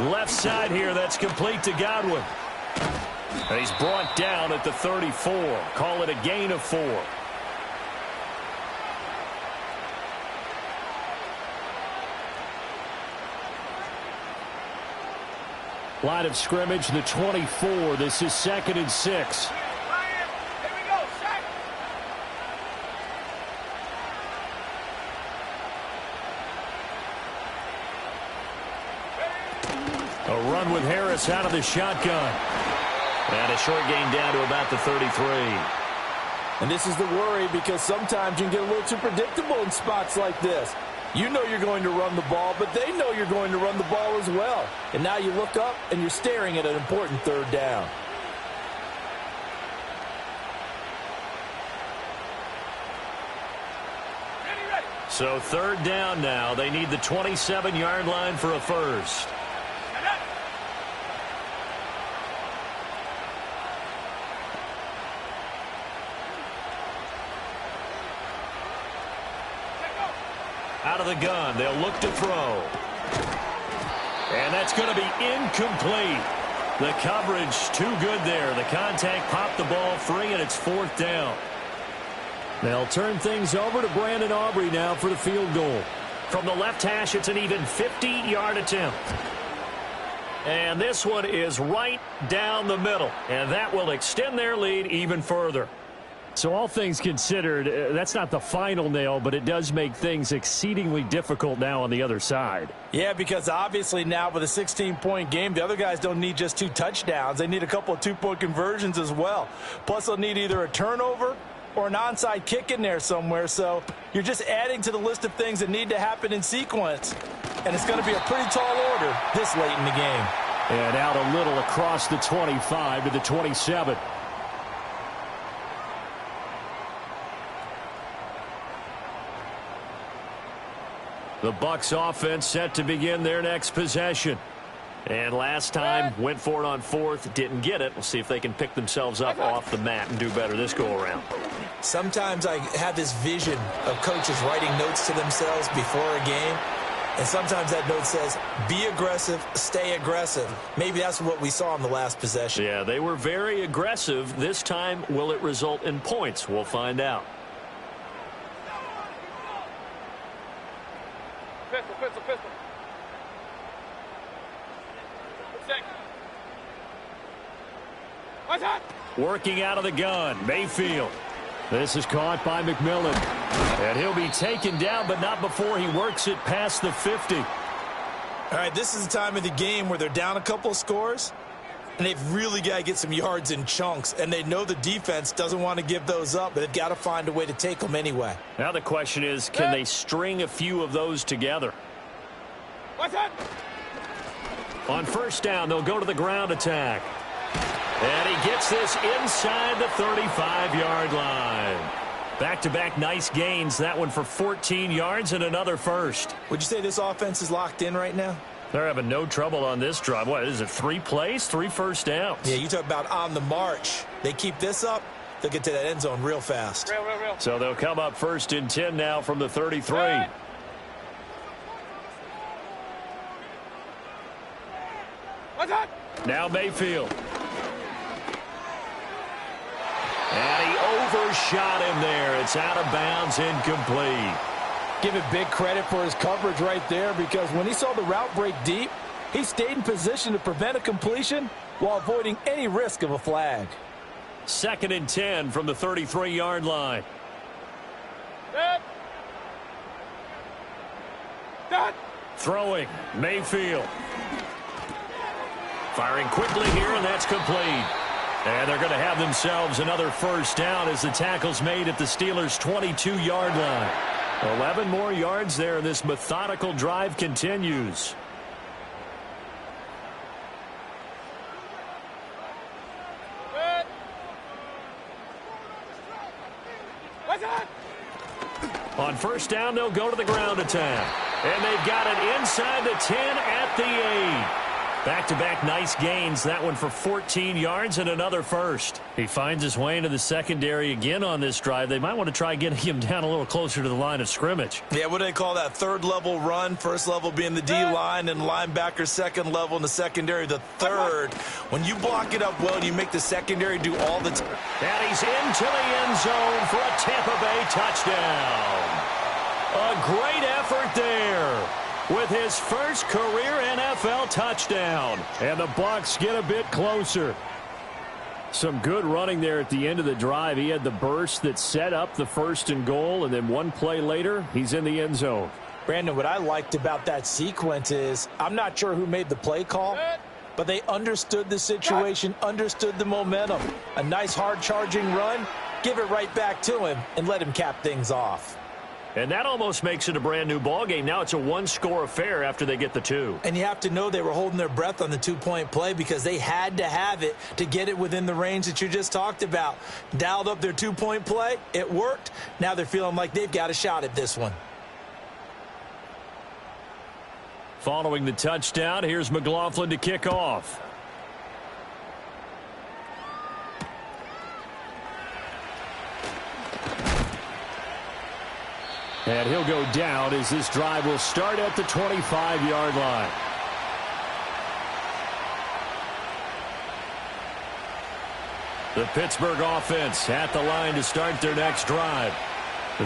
Left side here, that's complete to Godwin. And he's brought down at the 34. Call it a gain of 4. Line of scrimmage, the 24. This is 2nd and 6. A run with Harris out of the shotgun. And a short gain down to about the 33. And this is the worry because sometimes you can get a little too predictable in spots like this. You know you're going to run the ball, but they know you're going to run the ball as well. And now you look up and you're staring at an important 3rd down. So 3rd down now. They need the 27-yard line for a 1st. Out of the gun, they'll look to throw. And that's going to be incomplete. The coverage too good there. The contact popped the ball free, and it's 4th down. They'll turn things over to Brandon Aubrey now for the field goal. From the left hash, it's an even 50-yard attempt. And this one is right down the middle. And that will extend their lead even further. So all things considered, that's not the final nail, but it does make things exceedingly difficult now on the other side. Yeah, because obviously now with a 16-point game, the other guys don't need just 2 touchdowns. They need a couple of 2-point conversions as well. Plus, they'll need either a turnover or an onside kick in there somewhere. So you're just adding to the list of things that need to happen in sequence. And it's going to be a pretty tall order this late in the game. And out a little across the 25 to the 27. The Bucs offense set to begin their next possession. And last time, went for it on 4th, didn't get it. We'll see if they can pick themselves up off the mat and do better this go-around. Sometimes I have this vision of coaches writing notes to themselves before a game. And sometimes that note says, be aggressive, stay aggressive. Maybe that's what we saw in the last possession. Yeah, they were very aggressive. This time, will it result in points? We'll find out. Pistol. What's that? Working out of the gun, Mayfield. This is caught by McMillan. And he'll be taken down, but not before he works it past the 50. All right, this is the time of the game where they're down a couple of scores, and they've really got to get some yards in chunks, and they know the defense doesn't want to give those up, but they've got to find a way to take them anyway. Now the question is, can they string a few of those together? What's that? On first down, they'll go to the ground attack. And he gets this inside the 35-yard line. Back-to-back nice gains. That one for 14 yards and another first. Would you say this offense is locked in right now? They're having no trouble on this drive. What is it, 3 plays, 3 first downs? Yeah, you talk about on the march. They keep this up, they'll get to that end zone real fast. Real. So they'll come up first and 10 now from the 33. What's that? Now Mayfield. And he overshot him there. It's out of bounds, incomplete. Give it big credit for his coverage right there, because when he saw the route break deep, he stayed in position to prevent a completion while avoiding any risk of a flag. 2nd and 10 from the 33-yard line. Done. Throwing, Mayfield. Firing quickly here, and that's complete. And they're going to have themselves another first down as the tackle's made at the Steelers' 22-yard line. 11 more yards there, and this methodical drive continues. What's that? On first down, they'll go to the ground attack. And they've got it inside the 10 at the 8. Back-to-back nice gains. That one for 14 yards and another first. He finds his way into the secondary again on this drive. They might want to try getting him down a little closer to the line of scrimmage. Yeah, what do they call that? 3rd level run. 1st level being the D-line, and linebacker 2nd level in the secondary the 3rd. When you block it up well and you make the secondary do all the time. And he's into the end zone for a Tampa Bay touchdown. A great effort there with his first career NFL touchdown. And the Bucs get a bit closer. Some good running there at the end of the drive. He had the burst that set up the 1st and goal, and then one play later, he's in the end zone. Brandon, what I liked about that sequence is, I'm not sure who made the play call, but they understood the situation, understood the momentum. A nice hard-charging run, give it right back to him, and let him cap things off. And that almost makes it a brand-new ball game. Now it's a 1-score affair after they get the 2. And you have to know they were holding their breath on the 2-point play, because they had to have it to get it within the range that you just talked about. Dialed up their 2-point play. It worked. Now they're feeling like they've got a shot at this one. Following the touchdown, here's McLaughlin to kick off. And he'll go down as this drive will start at the 25-yard line. The Pittsburgh offense at the line to start their next drive.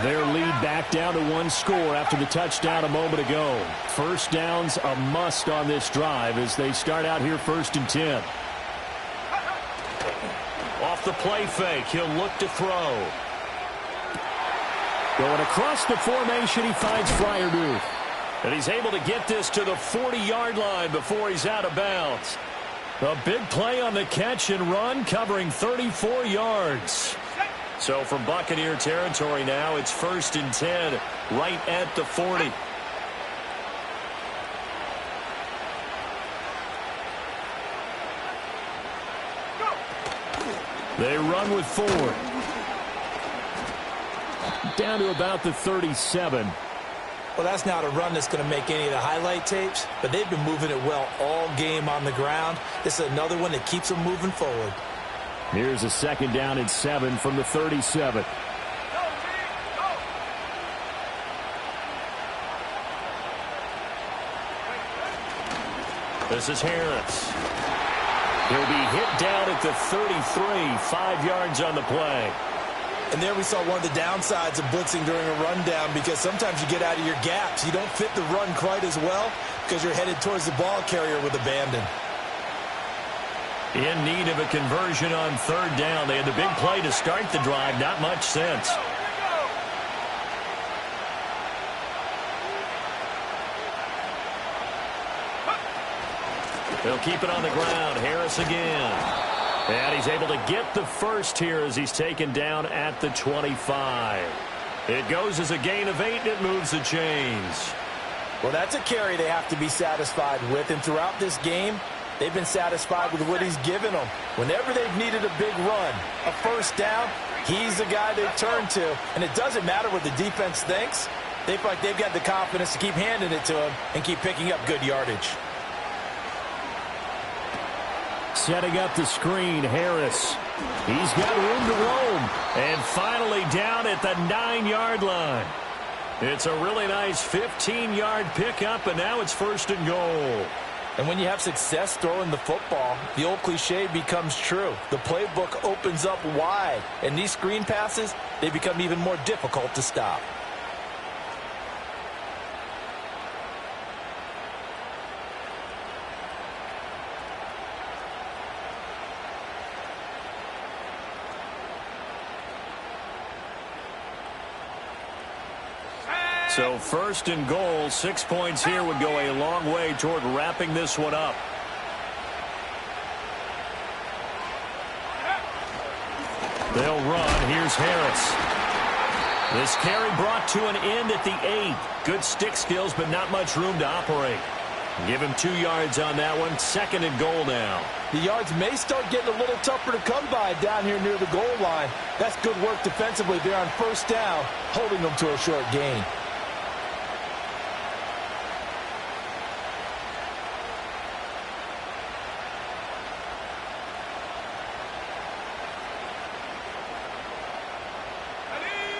Their lead back down to one score after the touchdown a moment ago. First down's a must on this drive as they start out here 1st and 10. Off the play fake, he'll look to throw. Going across the formation, he finds Fryermuth. And he's able to get this to the 40-yard line before he's out of bounds. A big play on the catch and run, covering 34 yards. So from Buccaneer territory now, it's 1st and 10, right at the 40. They run with Ford. Down to about the 37. Well, that's not a run that's going to make any of the highlight tapes, but they've been moving it well all game on the ground. This is another one that keeps them moving forward. Here's a 2nd down and 7 from the 37. This is Harris. He'll be hit down at the 33, 5 yards on the play. And there we saw one of the downsides of blitzing during a rundown, because sometimes you get out of your gaps. You don't fit the run quite as well because you're headed towards the ball carrier with abandon. In need of a conversion on 3rd down. They had the big play to start the drive. Not much sense. They'll keep it on the ground. Harris again. And he's able to get the first here as he's taken down at the 25. It goes as a gain of 8, and it moves the chains. Well, that's a carry they have to be satisfied with, and throughout this game, they've been satisfied with what he's given them. Whenever they've needed a big run, a 1st down, he's the guy they turn to, and it doesn't matter what the defense thinks. They feel like they've got the confidence to keep handing it to him and keep picking up good yardage. Setting up the screen, Harris. He's got room to roam. And finally down at the 9-yard line. It's a really nice 15-yard pickup, and now it's 1st and goal. And when you have success throwing the football, the old cliche becomes true. The playbook opens up wide, and these screen passes, they become even more difficult to stop. So 1st and goal, 6 points here would go a long way toward wrapping this one up. They'll run. Here's Harris. This carry brought to an end at the 8. Good stick skills, but not much room to operate. Give him 2 yards on that one. 2nd and goal now. The yards may start getting a little tougher to come by down here near the goal line. That's good work defensively there on 1st down, holding them to a short gain.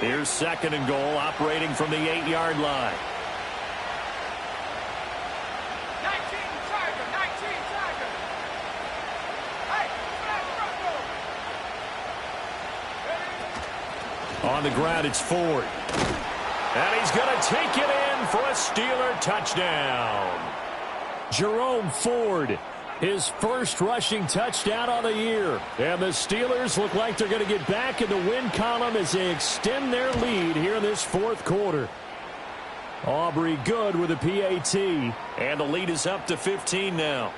Here's 2nd and goal, operating from the 8-yard line. 19 Tiger, 19 Tiger. Hey, On the ground, it's Ford. And he's going to take it in for a Steeler touchdown. Jerome Ford, his first rushing touchdown on the year. And the Steelers look like they're going to get back in the win column as they extend their lead here in this 4th quarter. Aubrey good with a PAT. And the lead is up to 15 now.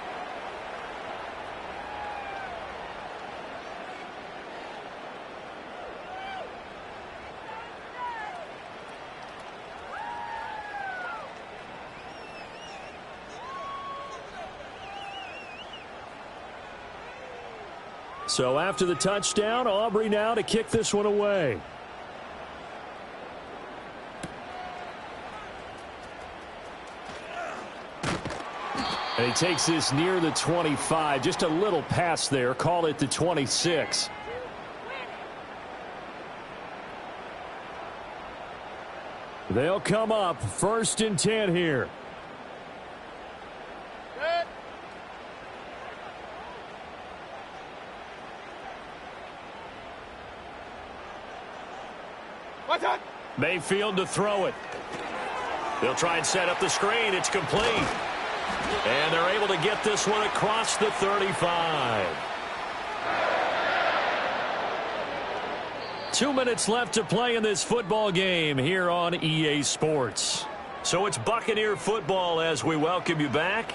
So after the touchdown, Aubrey now to kick this one away. And he takes this near the 25. Just a little pass there. Call it the 26. They'll come up 1st and 10 here. good. What's that? Mayfield to throw it. They'll try and set up the screen. It's complete. And they're able to get this one across the 35. 2 minutes left to play in this football game here on EA Sports. So it's Buccaneer football as we welcome you back.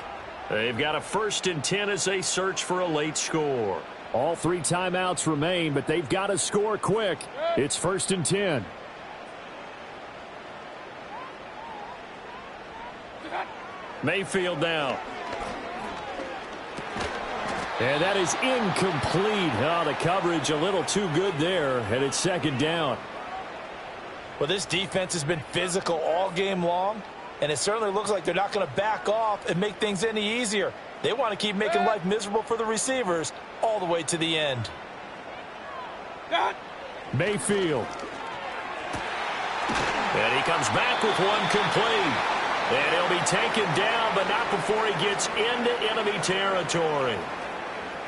They've got a 1st and 10 as they search for a late score. All 3 timeouts remain, but they've got to score quick. It's 1st and 10. Mayfield now. And that is incomplete. Oh, the coverage a little too good there, and it's 2nd down. Well, this defense has been physical all game long, and it certainly looks like they're not going to back off and make things any easier. They want to keep making life miserable for the receivers all the way to the end. Mayfield. And he comes back with one complete. And he'll be taken down, but not before he gets into enemy territory.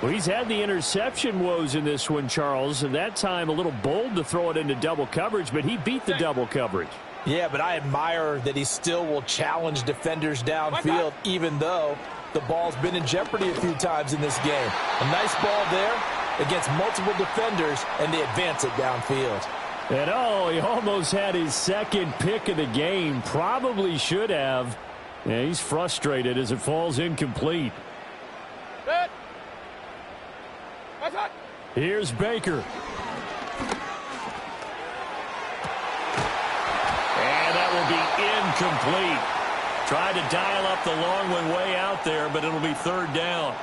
Well, he's had the interception woes in this one, Charles, and that time a little bold to throw it into double coverage, but he beat the double coverage. Yeah, but I admire that he still will challenge defenders downfield, even though the ball's been in jeopardy a few times in this game. A nice ball there against multiple defenders, and they advance it downfield. And, oh, he almost had his 2nd pick of the game. Probably should have. Yeah, he's frustrated as it falls incomplete. Here's Baker. And that will be incomplete. Tried to dial up the long one way out there, but it'll be 3rd down.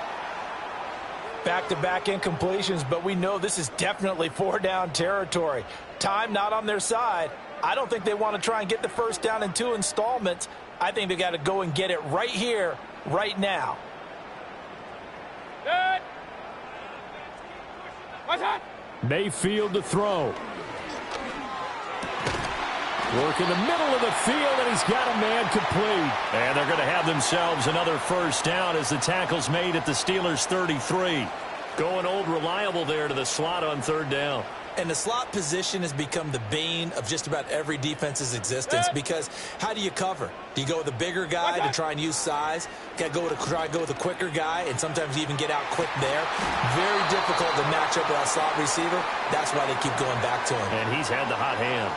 Back-to-back incompletions, but we know this is definitely 4-down territory. Time not on their side. I don't think they want to try and get the 1st down in 2 installments. I think they got to go and get it right here, right now. Mayfield to throw. Work in the middle of the field, and he's got a man complete. And they're going to have themselves another 1st down as the tackle's made at the Steelers' 33. Going old reliable there to the slot on 3rd down. And the slot position has become the bane of just about every defense's existence, because how do you cover? Do you go with a bigger guy to try and use size? Got to try and go with a quicker guy, and sometimes you even get out quick there. Very difficult to match up with that slot receiver. That's why they keep going back to him. And he's had the hot hand.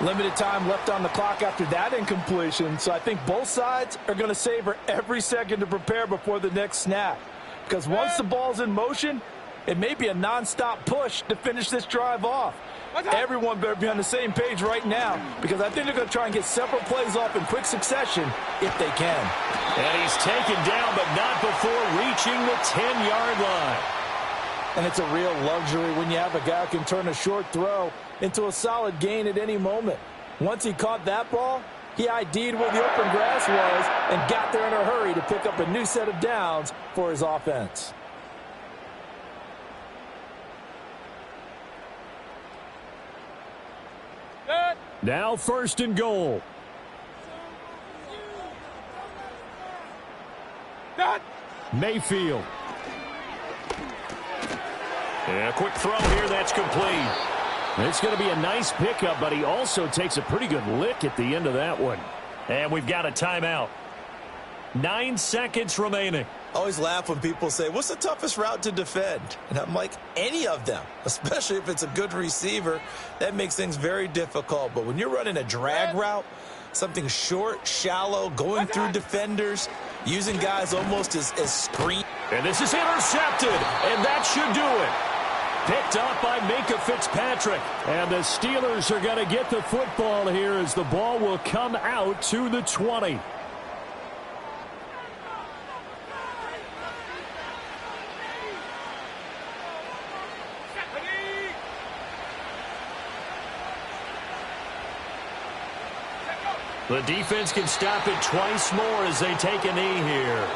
Limited time left on the clock after that incompletion, so I think both sides are going to savor every second to prepare before the next snap. Because once the ball's in motion, it may be a non-stop push to finish this drive off. Everyone better be on the same page right now, because I think they're going to try and get several plays off in quick succession if they can. And he's taken down, but not before reaching the 10-yard line. And it's a real luxury when you have a guy who can turn a short throw into a solid gain at any moment. Once he caught that ball, he ID'd where the open grass was and got there in a hurry to pick up a new set of downs for his offense. Now 1st and goal. Mayfield. Yeah, quick throw here, that's complete. It's going to be a nice pickup, but he also takes a pretty good lick at the end of that one. And we've got a timeout. 9 seconds remaining. I always laugh when people say, what's the toughest route to defend? And I'm like, any of them, especially if it's a good receiver. That makes things very difficult. But when you're running a drag route, something short, shallow, going through defenders, using guys almost as screen. And this is intercepted, and that should do it. Picked up by Minkah Fitzpatrick. And the Steelers are going to get the football here as the ball will come out to the 20. The defense can stop it twice more as they take a knee here.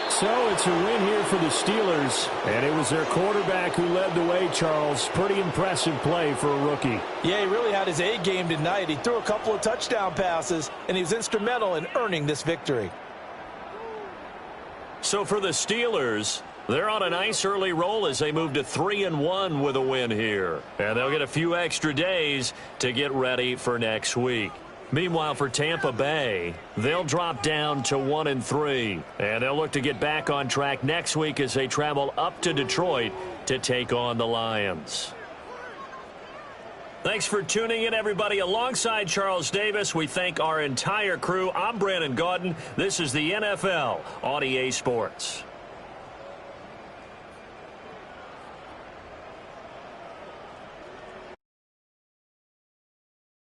So it's a win here for the Steelers, and it was their quarterback who led the way, Charles. Pretty impressive play for a rookie. Yeah, he really had his A game tonight. He threw a couple of touchdown passes, and he was instrumental in earning this victory. So for the Steelers, They're on a nice early roll as they move to 3-1 with a win here. And they'll get a few extra days to get ready for next week. Meanwhile, for Tampa Bay, they'll drop down to 1-3. And they'll look to get back on track next week as they travel up to Detroit to take on the Lions. Thanks for tuning in, everybody. Alongside Charles Davis, we thank our entire crew. I'm Brandon Gaudin. This is the NFL on EA Sports.